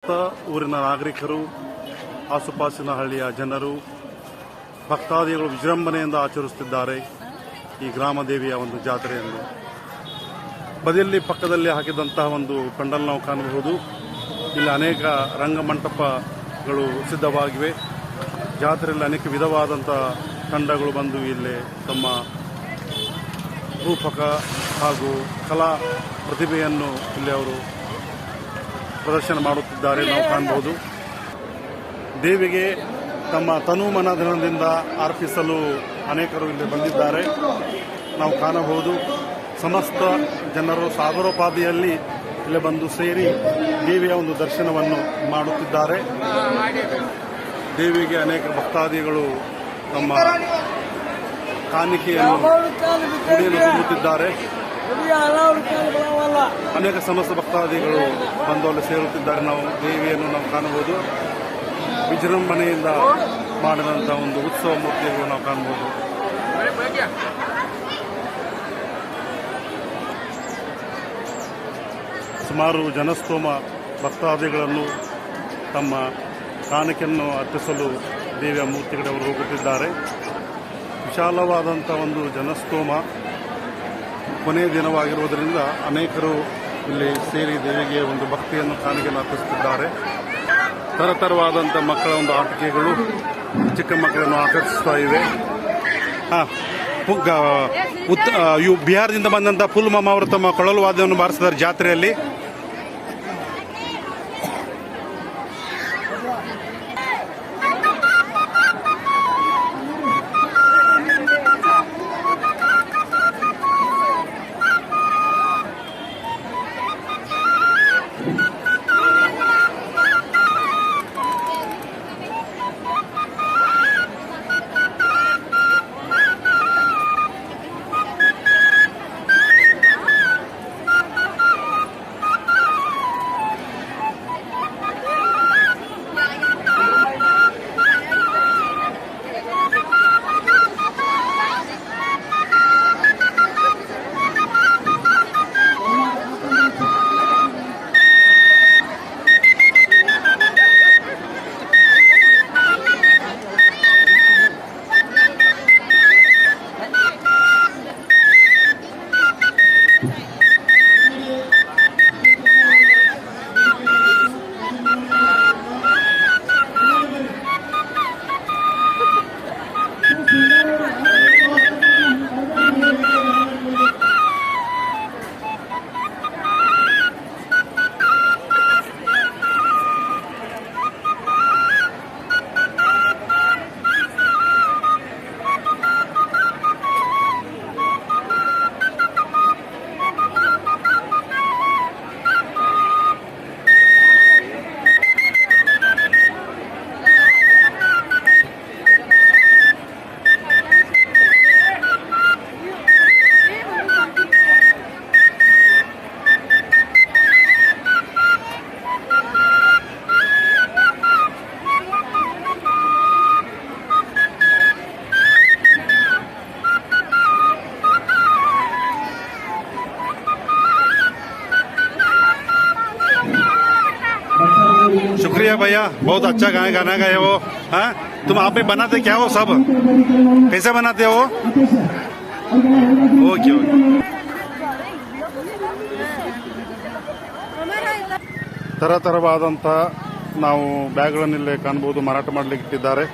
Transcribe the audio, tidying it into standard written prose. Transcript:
ಸಮಸ್ತ ಊರಿನ ನಾಗರಿಕರು, ಆಸುಪಾಸಿನ ಹಳ್ಳಿಯ ಜನರು, ಭಕ್ತಾದಿಗಳು ವಿಜೃಂಭಣೆಯಿಂದ ಆಚರಿಸುತ್ತಿದ್ದಾರೆ ಈ ಗ್ರಾಮದೇವಿಯ ಒಂದು ಜಾತ್ರೆಯನ್ನು. ಬದಿಯಲ್ಲಿ ಪಕ್ಕದಲ್ಲಿ ಹಾಕಿದಂತಹ ಒಂದು ಪೆಂಡಲ್ ನಾವು ಕಾಣಬಹುದು. ಇಲ್ಲಿ ಅನೇಕ ರಂಗಮಂಟಪಗಳು ಸಿದ್ಧವಾಗಿವೆ. ಜಾತ್ರೆಯಲ್ಲಿ ಅನೇಕ ವಿಧವಾದಂತಹ ತಂಡಗಳು ಬಂದು ಇಲ್ಲಿ ತಮ್ಮ ರೂಪಕ ಹಾಗೂ ಕಲಾ ಪ್ರತಿಭೆಯನ್ನು ಇಲ್ಲಿ ಅವರು ಪ್ರದರ್ಶನ ಮಾಡುತ್ತಿದ್ದಾರೆ ನಾವು ಕಾಣಬಹುದು. ದೇವಿಗೆ ತಮ್ಮ ತನು ಮನಧನದಿಂದ ಅರ್ಪಿಸಲು ಅನೇಕರು ಇಲ್ಲಿ ಬಂದಿದ್ದಾರೆ ನಾವು ಕಾಣಬಹುದು. ಸಮಸ್ತ ಜನರು ಸಾಗರೋಪಾದಿಯಲ್ಲಿ ಇಲ್ಲಿ ಬಂದು ಸೇರಿ ದೇವಿಯ ಒಂದು ದರ್ಶನವನ್ನು ಮಾಡುತ್ತಿದ್ದಾರೆ. ದೇವಿಗೆ ಅನೇಕ ಭಕ್ತಾದಿಗಳು ತಮ್ಮ ಕಾಣಿಕೆಯನ್ನು ತುಂಬುತ್ತಿದ್ದಾರೆ. ಅನೇಕ ಸಮಸ್ತ ಭಕ್ತಾದಿಗಳು ಬಂದು ಅಲ್ಲಿ ಸೇರುತ್ತಿದ್ದಾರೆ. ನಾವು ದೇವಿಯನ್ನು ನಾವು ಕಾಣಬಹುದು. ವಿಜೃಂಭಣೆಯಿಂದ ಮಾಡಿದಂತಹ ಒಂದು ಉತ್ಸವ ಮೂರ್ತಿಯನ್ನು ನಾವು ಕಾಣಬಹುದು. ಸುಮಾರು ಜನಸ್ತೋಮ ಭಕ್ತಾದಿಗಳನ್ನು ತಮ್ಮ ಕಾಣಿಕೆಯನ್ನು ಅರ್ಪಿಸಲು ದೇವಿಯ ಮೂರ್ತಿಗಳಿಗೆ ಅವರು ಹೋಗುತ್ತಿದ್ದಾರೆ. ವಿಶಾಲವಾದಂಥ ಒಂದು ಜನಸ್ತೋಮ ಕೊನೆಯ ದಿನವಾಗಿರುವುದರಿಂದ ಅನೇಕರು ಇಲ್ಲಿ ಸೇರಿ ದೇವಿಗೆ ಒಂದು ಭಕ್ತಿಯನ್ನು ಕಾಣಿಕೆಯನ್ನು ಅರ್ಪಿಸುತ್ತಿದ್ದಾರೆ. ತರತರವಾದಂಥ ಮಕ್ಕಳ ಒಂದು ಆಟಿಕೆಗಳು ಚಿಕ್ಕ ಮಕ್ಕಳನ್ನು ಆಕರ್ಷಿಸ್ತಾ ಇವೆ. ಇವು ಬಿಹಾರದಿಂದ ಬಂದಂಥ ಫುಲ್ ಮಾಮ ಅವರು ತಮ್ಮ ಕೊಳಲು ವಾದ್ಯವನ್ನು ಬಾರಿಸಿದ್ದಾರೆ ಜಾತ್ರೆಯಲ್ಲಿ. शुक्रिया भैया, बहुत अच्छा गाना गाए हो. हाँ, तुम आप ही बनाते क्या हो सब? कैसे बनाते हो? Okay okay. ತರತರವಾದಂಥ ನಾವು ಬ್ಯಾಗ್ಗಳನ್ನು ಇಲ್ಲಿ ಕಾಣಬಹುದು, ಮಾರಾಟ ಮಾಡಲಿಕ್ಕೆ ಇಟ್ಟಿದ್ದಾರೆ.